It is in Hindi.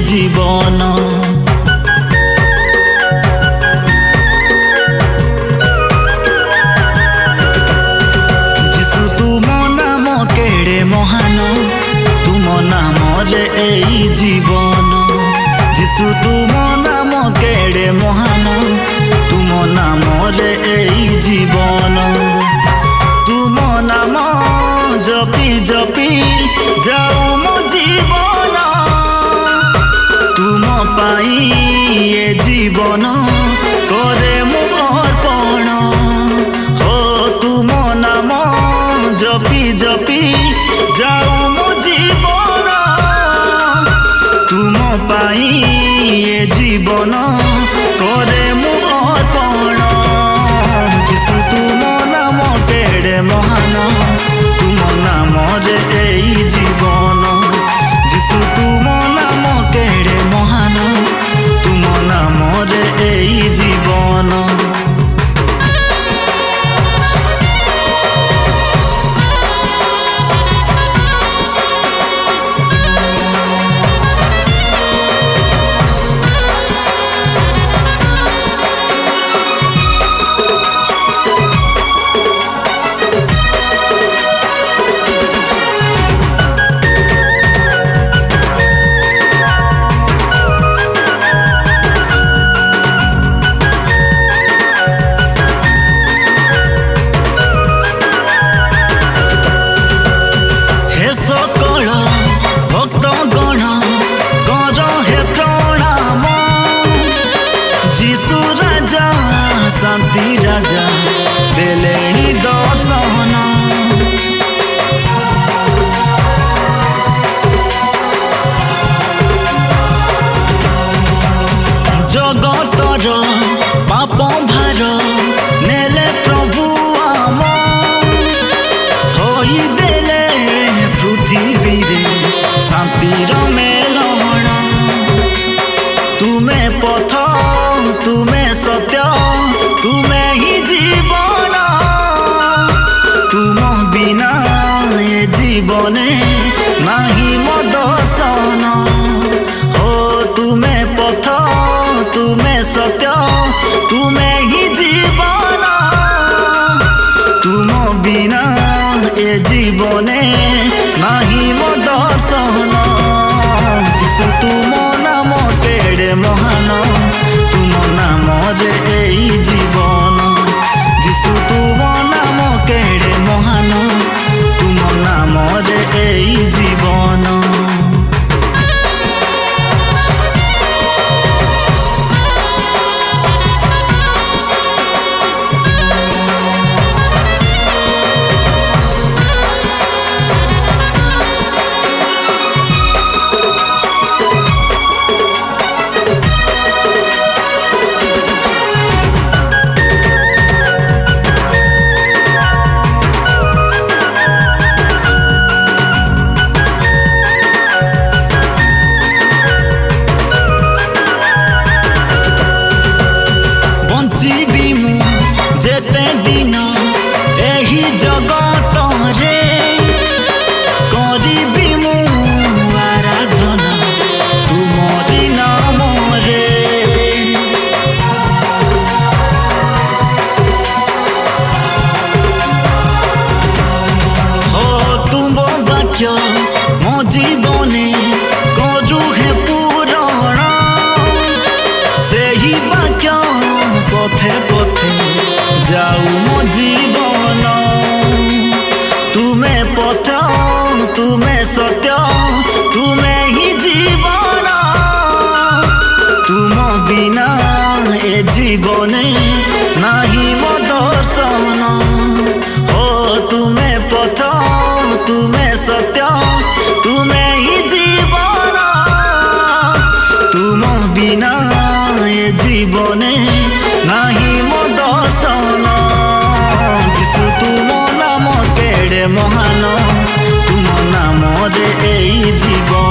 जीवन। जीशु तुम नाम केड़े महान, तुम नाम रे एई जीवन। जीशु तुम नाम केड़े महान, तुम नाम रे एई जीवन। तुम नाम जपी जपी जाऊ मो जीवन, तुम पाई ये जीवन करे मु अर्पण। हो तुम नाम जपी जपी जाऊ मो जीवन, तुम पाई ये जीवन करे मु अर्पण। जीशु तुम नाम केड़े महान, तुम नाम रे एई जीवन। जीशु तुम नाम केड़े महान, तुम नाम रे एई जीवन। शांति राजा देले ही दर्शन, जगतर पाप भार नेले प्रभु आम, होई देले पृथ्वी रे शांतिर मेलण। तुमे पथ तुमे सत्य तुमे ही जीवन, तुम बिना ये जीवने नहीं मो दर्शन। हो तुमे पथ तुमे सत्य तुमे ही जीवन, तुम बिना ये जीवने नहीं मो दर्शन। जीशु तुम नाम केड़े महान, तुम नाम रे एई जीवन। जीशु तुम नाम केड़े महान, तुम नाम रे एई जीवन। जीवी मु जेते दिन एही जगत रे, करिबी मु आराधना तुमरी नाम रे। हो तुम वाक्य मो जीवने करू हे पूरण, सेही वाक्य पथे पथे जाऊ मो जीवन। तुमे पथ तुमे सत्य तुमे ही जीवन, तुम बिना ए जीवने नहीं मो दर्शन। हो तुमे पथ तुमे सत्य तुमे ही जीवन, तुम बिना ए जीवने नहीं मो दर्शन। जीशु तुम नाम केड़े महान, तुम नाम रे एई जीवन।